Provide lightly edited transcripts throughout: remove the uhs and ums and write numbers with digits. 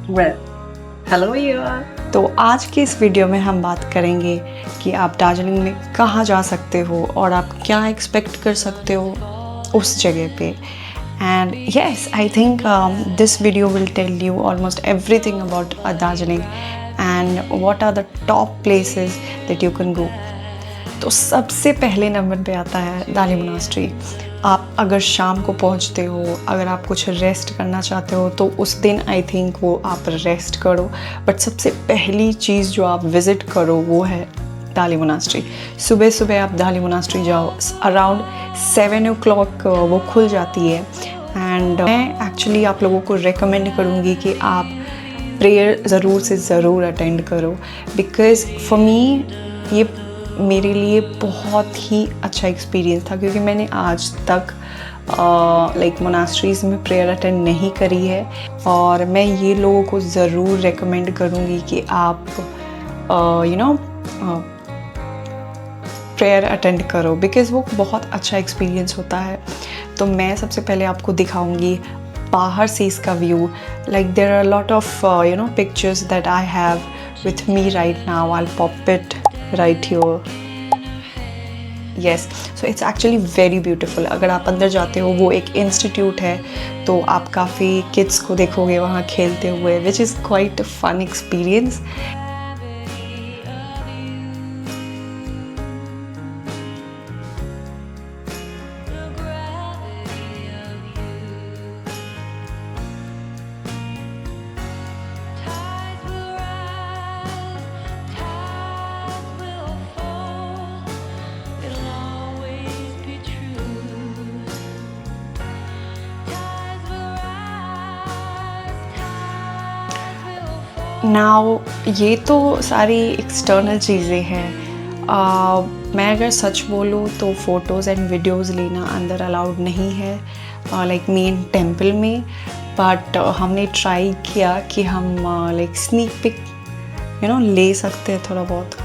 Well, hello यार। तो आज की इस वीडियो में हम बात करेंगे कि आप दार्जिलिंग में कहाँ जा सकते हो और आप क्या एक्सपेक्ट कर सकते हो उस जगह पे। And yes, I think this video will tell you almost everything about Darjeeling and what are the top places that you can go. तो सबसे पहले नंबर पे आता है दाली मोनास्ट्री। आप अगर शाम को पहुंचते हो, अगर आप कुछ रेस्ट करना चाहते हो तो उस दिन आई थिंक वो आप रेस्ट करो, बट सबसे पहली चीज़ जो आप विज़िट करो वो है दाली मोनास्ट्री। सुबह सुबह आप दाली मोनास्ट्री जाओ, अराउंड 7 o'clock वो खुल जाती है। एंड मैं एक्चुअली आप लोगों को रेकमेंड करूँगी कि आप प्रेयर ज़रूर से ज़रूर अटेंड करो, बिकॉज़ फॉर मी ये मेरे लिए बहुत ही अच्छा एक्सपीरियंस था, क्योंकि मैंने आज तक मोनास्ट्रीज़ में प्रेयर अटेंड नहीं करी है। और मैं ये लोगों को ज़रूर रेकमेंड करूँगी कि आप प्रेयर अटेंड करो, बिकॉज़ वो बहुत अच्छा एक्सपीरियंस होता है। तो मैं सबसे पहले आपको दिखाऊंगी बाहर से इसका view. Like there are lot of pictures that I have with me right now. I pop it right here. Yes, so it's actually very beautiful. अगर आप अंदर जाते हो, वो एक इंस्टीट्यूट है, तो आप काफ़ी किड्स को देखोगे वहाँ खेलते हुए, which is quite a fun experience. Now ये तो सारी एक्सटर्नल चीज़ें हैं। मैं अगर सच बोलूँ तो फ़ोटोज़ एंड वीडियोज़ लेना अंदर अलाउड नहीं है लाइक मेन टेम्पल में, बट हमने ट्राई किया कि हम लाइक स्नीक पिक ले सकते हैं थोड़ा बहुत।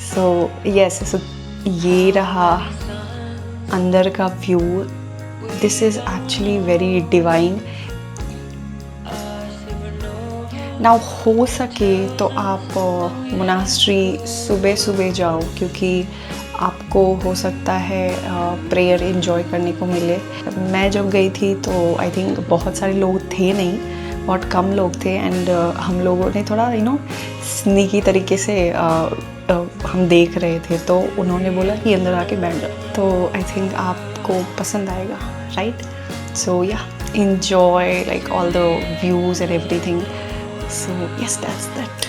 सो यस, सो ये रहा अंदर का view. This is actually very divine. Now हो सके तो आप मोनास्ट्री सुबह सुबह जाओ, क्योंकि आपको हो सकता है प्रेयर एंजॉय करने को मिले। मैं जब गई थी तो आई थिंक बहुत सारे लोग थे नहीं, बहुत कम लोग थे। एंड हम लोगों ने थोड़ा स्नीकी तरीके से हम देख रहे थे, तो उन्होंने बोला कि अंदर आके बैठ जाओ। तो आई थिंक आपको पसंद आएगा, राइट? सो या, enjoy like all the views and everything. So yes, that's that.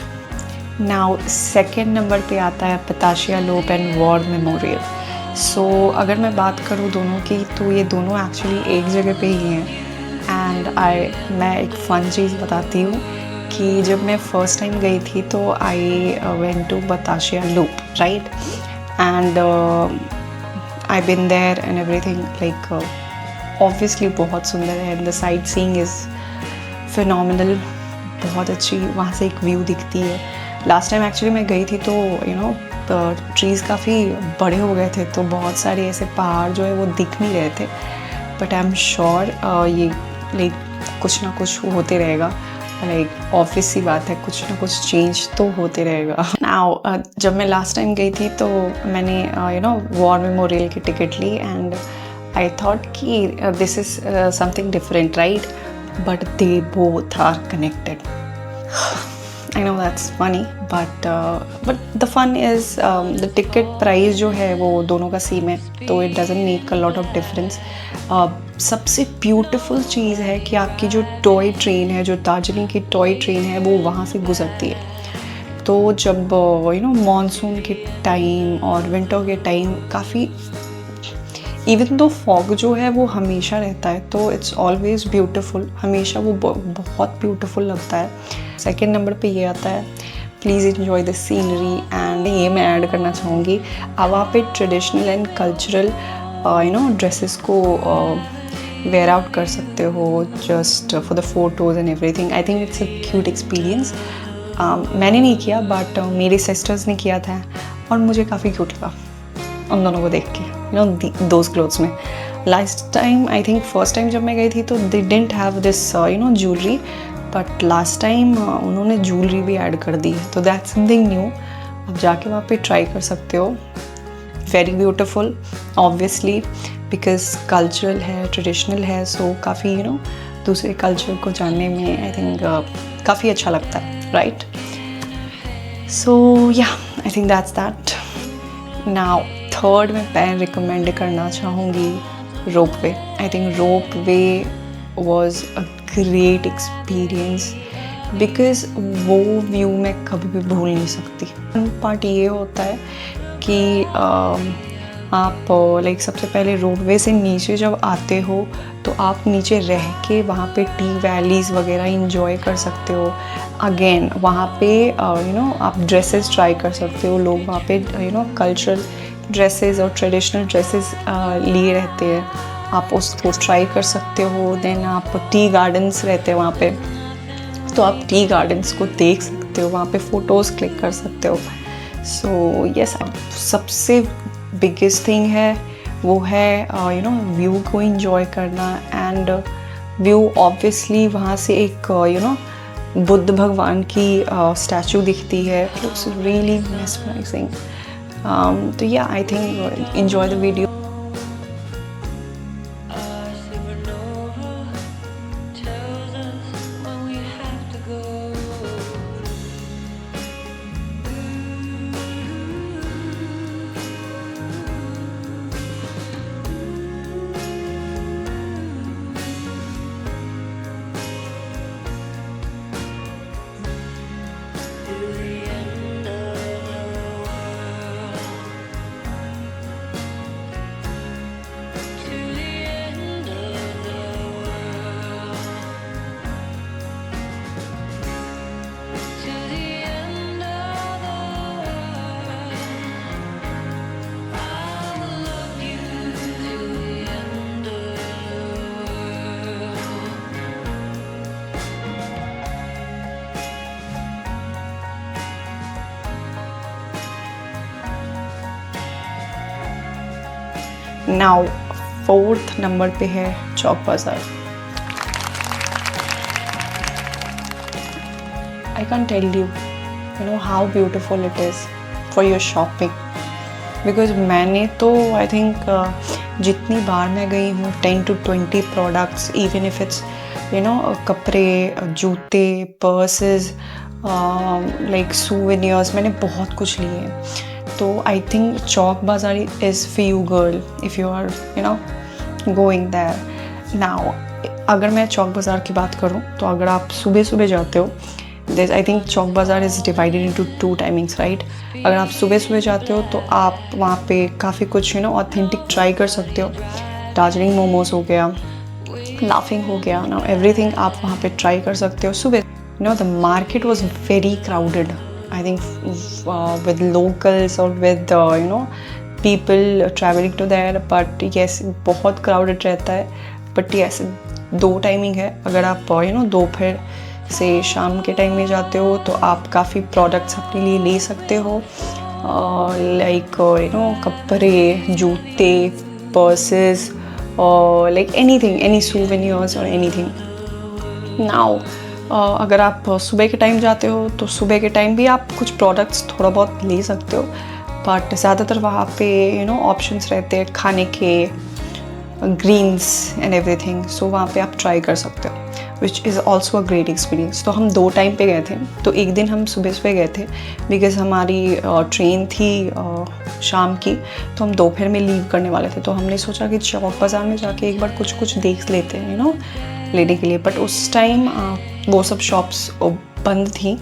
Now second number पे आता है पताशिया लोप एंड वॉर मेमोरियल। सो अगर मैं बात करूँ दोनों की, तो ये दोनों एक्चुअली एक जगह पे ही हैं। एंड मैं एक फ़न चीज़ बताती हूँ कि जब मैं फ़र्स्ट टाइम गई थी तो I went to Batasia loop, right? And I been there and everything, like obviously बहुत सुंदर है and the sightseeing is phenomenal. बहुत अच्छी वहाँ से एक व्यू दिखती है। लास्ट टाइम एक्चुअली मैं गई थी तो ट्रीज़ काफ़ी बड़े हो गए थे, तो बहुत सारे ऐसे पहाड़ जो है वो दिख नहीं रहे थे। बट आई एम श्योर ये लाइक कुछ ना कुछ होते रहेगा, लाइक ऑब्वियस सी बात है, कुछ ना कुछ चेंज तो होते रहेगा। नाउ जब मैं लास्ट टाइम गई थी तो मैंने वॉर मेमोरियल की टिकट ली, एंड आई थॉट कि this is something different, right? But they both are connected. I know that's funny, but the fun is the ticket price जो है वो दोनों का सेम है, तो it doesn't make a lot of difference. सबसे beautiful चीज़ है कि आपकी जो टॉय ट्रेन है, जो दार्जिलिंग की टॉय ट्रेन है, वो वहाँ से गुजरती है। तो जब मानसून के टाइम और विंटर के टाइम काफ़ी, इवन तो फॉग जो है वो हमेशा रहता है, तो इट्स ऑलवेज़ ब्यूटीफुल, हमेशा वो बहुत ब्यूटीफुल लगता है। सेकंड नंबर पे ये आता है, please enjoy the scenery. And ये मैं ऐड करना चाहूँगी, आप वहाँ पे ट्रेडिशनल एंड कल्चरल ड्रेसेस को वेयर आउट कर सकते हो, just for the photos and everything. I think it's a cute experience. मैंने नहीं किया, बट मेरी सिस्टर्स ने किया था और मुझे काफ़ी क्यूट लगा उन दोनों को देख के, दोज क्लोथ्स में। Last time I think first time जब मैं गई थी तो they didn't have this jewellery, but last time उन्होंने ज्वेलरी भी ऐड कर दी है, तो दैट्स समथिंग न्यू। आप जाके वहाँ पे ट्राई कर सकते हो। Very beautiful obviously, because cultural है, ट्रेडिशनल है, सो काफ़ी दूसरे कल्चर को जानने में आई थिंक काफ़ी अच्छा लगता है, right? So yeah I think that's that. Now third मैं रिकमेंड करना चाहूँगी ropeway. I think ropeway was a great experience, because वो व्यू मैं कभी भी भूल नहीं सकती। पार्ट ये होता है कि आप लाइक सबसे पहले रोपवे से नीचे जब आते हो तो आप नीचे रह के वहाँ पे टी वैलीज़ वगैरह इंजॉय कर सकते हो। अगेन वहाँ पे आप ड्रेसेस ट्राई कर सकते हो। लोग वहाँ पे कल्चरल ड्रेसेस और ट्रेडिशनल ड्रेसेस लिए रहते हैं, आप उसको ट्राई कर सकते हो। देन आप टी गार्डन्स रहते हैं वहाँ पे, तो आप टी गार्डन्स को देख सकते हो, वहाँ पे फ़ोटोज़ क्लिक कर सकते हो। सो यस, सबसे बिगेस्ट थिंग है वो है व्यू को इंजॉय करना। एंड व्यू ऑब्वियसली वहाँ से एक बुद्ध भगवान की स्टैचू दिखती है, इट्स रियली मेस्मराइजिंग। तो yeah I think enjoy the video. Now fourth number पे है Chowk Bazaar. I can tell you how beautiful it is for your shopping, because मैंने तो आई थिंक जितनी बार मैं गई हूँ 10 to 20 products, even if it's कपड़े, जूते, पर्सेस, लाइक सूवेनियर्स, मैंने बहुत कुछ लिए हैं। तो आई think Chowk Bazaar is for you girl if you are going there. Now अगर मैं चौक बाज़ार की बात करूँ तो अगर आप सुबह सुबह जाते हो, आई think Chowk Bazaar is divided into 2 timings, right? अगर आप सुबह सुबह जाते हो तो आप वहाँ पे काफ़ी कुछ ऑथेंटिक ट्राई कर सकते हो। दार्जिलिंग मोमोज हो गया, लाफिंग हो गया, एवरीथिंग आप वहाँ पे ट्राई कर सकते हो सुबह। The market was very crowded, I think with locals or with people traveling to there, but yes बहुत crowded रहता है। but yes 2 टाइमिंग है। अगर आप दोपहर से शाम के टाइम में जाते हो तो आप काफ़ी प्रोडक्ट्स अपने लिए ले सकते हो, लाइक कपड़े, जूते, पर्सेस और लाइक एनीथिंग, एनी सोवेनियर्स और एनीथिंग। नाउ अगर आप सुबह के टाइम जाते हो तो सुबह के टाइम भी आप कुछ प्रोडक्ट्स थोड़ा बहुत ले सकते हो, बट ज़्यादातर वहाँ पे ऑप्शंस रहते हैं खाने के, ग्रीन्स एंड एवरीथिंग। सो वहाँ पे आप ट्राई कर सकते हो, which is also a great experience. तो हम 2 टाइम पे गए थे। तो एक दिन हम सुबह सुबह गए थे बिकॉज़ हमारी ट्रेन थी शाम की, तो हम दोपहर में लीव करने वाले थे। तो हमने सोचा कि चौक बाज़ार में जाके एक बार कुछ देख लेते हैं लेने के लिए। बट उस टाइम वो सब शॉप्स बंद थी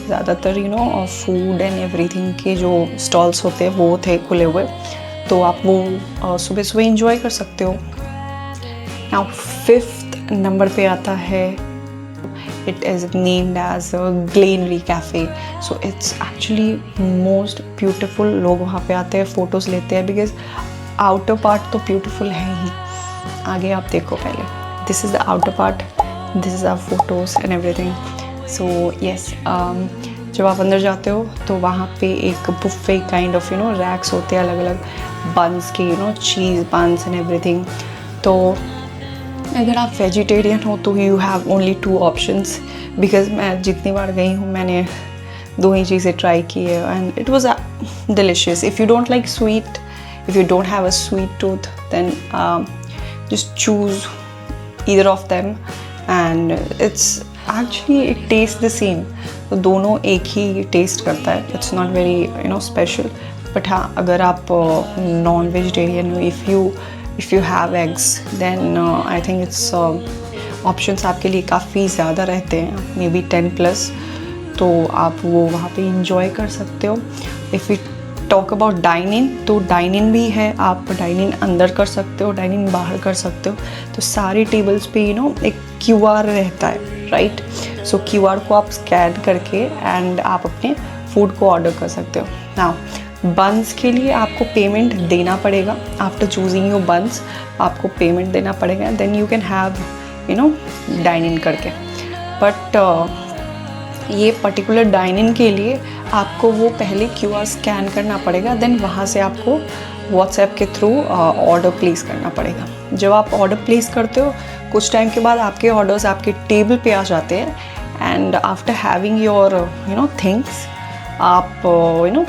ज़्यादातर, फूड एंड एवरीथिंग के जो स्टॉल्स होते हैं वो थे खुले हुए, तो आप वो सुबह सुबह इंजॉय कर सकते हो। नाउ 5th नंबर पे आता है, it is named as Glenary cafe. So it's actually most beautiful. लोग वहाँ पे आते हैं, फ़ोटोज़ लेते हैं, बिकॉज आउटर पार्ट तो ब्यूटिफुल है ही। आगे आप देखो पहले, this is the outer part, this is our photos and everything. So yes, जब आप अंदर जाते हो तो वहाँ पे एक बुफे काइंड ऑफ रैक्स होते हैं अलग अलग बन्स के, चीज़ बन्स एंड एवरीथिंग। तो अगर आप वेजिटेरियन हो तो you have only 2 options, because मैं जितनी बार गई हूँ मैंने 2 ही चीज़ें ट्राई की है and it was delicious. If you don't like sweet, if you don't have a sweet tooth, then just choose either of them and it's actually it tastes the same. तो दोनों एक ही टेस्ट करता है. It's not very special. But हाँ, अगर आप non vegetarian हो, if you have eggs, then I think it's options आपके लिए काफ़ी ज़्यादा रहते हैं, maybe 10+. तो आप वो वहाँ पे इंजॉय कर सकते हो. If you talk about dining, तो डाइनिंग भी है, आप डाइनिंग अंदर कर सकते हो, डाइनिंग बाहर कर सकते हो. तो सारी टेबल्स पे एक QR रहता है, राइट. सो QR को आप स्कैन करके एंड आप अपने फूड को ऑर्डर कर सकते हो. नाउ बंस के लिए आपको पेमेंट देना पड़ेगा. आफ्टर चूजिंग योर बंस आपको पेमेंट देना पड़ेगा, then you can have dining करके. बट ये पर्टिकुलर डाइनिंग के लिए आपको वो पहले QR स्कैन करना पड़ेगा, देन वहाँ से आपको व्हाट्सएप के थ्रू ऑर्डर प्लेस करना पड़ेगा. जब आप ऑर्डर प्लेस करते हो कुछ टाइम के बाद आपके ऑर्डर्स आपके टेबल पे आ जाते हैं and after having your things आप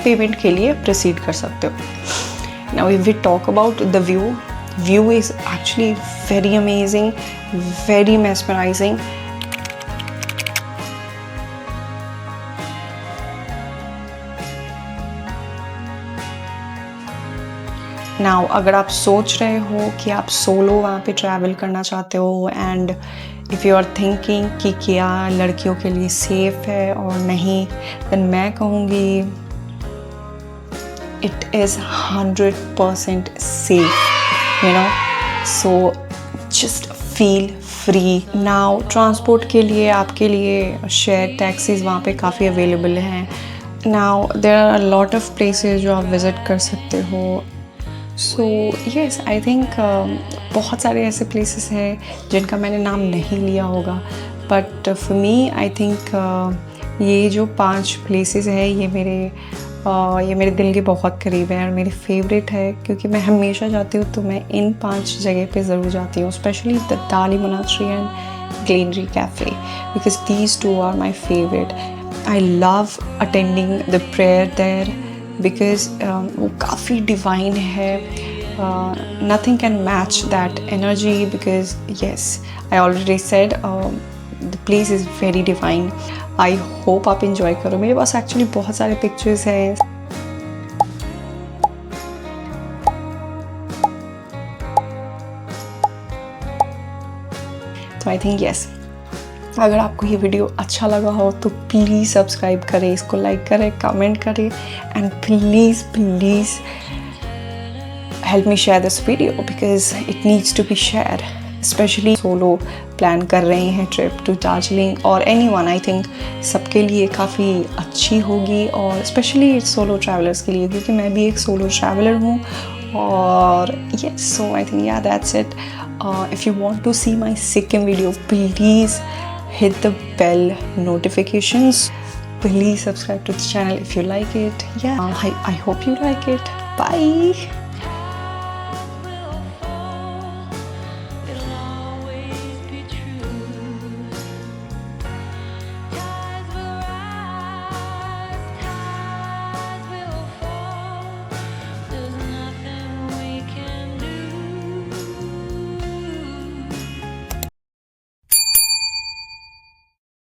पेमेंट के लिए प्रोसीड कर सकते हो. Now if we talk about the view is actually very amazing, very mesmerising. Now अगर आप सोच रहे हो कि आप सोलो वहाँ पे ट्रैवल करना चाहते हो and if you are thinking कि क्या लड़कियों के लिए सेफ़ है और नहीं, देन मैं कहूँगी it is 100% safe, so just feel free. Now transport के लिए आपके लिए शेयर टैक्सीज़ वहाँ पे काफ़ी अवेलेबल हैं. Now there are a lot of places जो आप विज़िट कर सकते हो. सो येस, आई थिंक बहुत सारे ऐसे प्लेसेस हैं जिनका मैंने नाम नहीं लिया होगा, but for me I think ये जो 5 प्लेसेस हैं ये मेरे दिल के बहुत करीब हैं और मेरे फेवरेट है, क्योंकि मैं हमेशा जाती हूँ तो मैं इन 5 जगह पे ज़रूर जाती हूँ, specially the Dali monastery and Glenary cafe, because these 2 are my favourite. I love attending the prayer there because वो काफ़ी डिवाइन है. Nothing can match that energy because yes, I already said the place is very divine. I hope आप enjoy करो. मेरे पास actually बहुत सारे pictures हैं. तो आई थिंक येस, अगर आपको ये वीडियो अच्छा लगा हो तो प्लीज़ सब्सक्राइब करें, इसको लाइक करें, कमेंट करें and please help me share this video because it needs to be share. Specially solo plan कर रहे हैं ट्रिप टू दार्जिलिंग और एनीवन, आई थिंक सबके लिए काफ़ी अच्छी होगी और स्पेशली सोलो ट्रैवलर्स के लिए, क्योंकि मैं भी एक सोलो ट्रैवलर हूँ. और yes, so I think that's it. If you want to see my Sikkim video, please hit the bell notifications. Please subscribe to the channel if you like it. I hope you like it. Bye.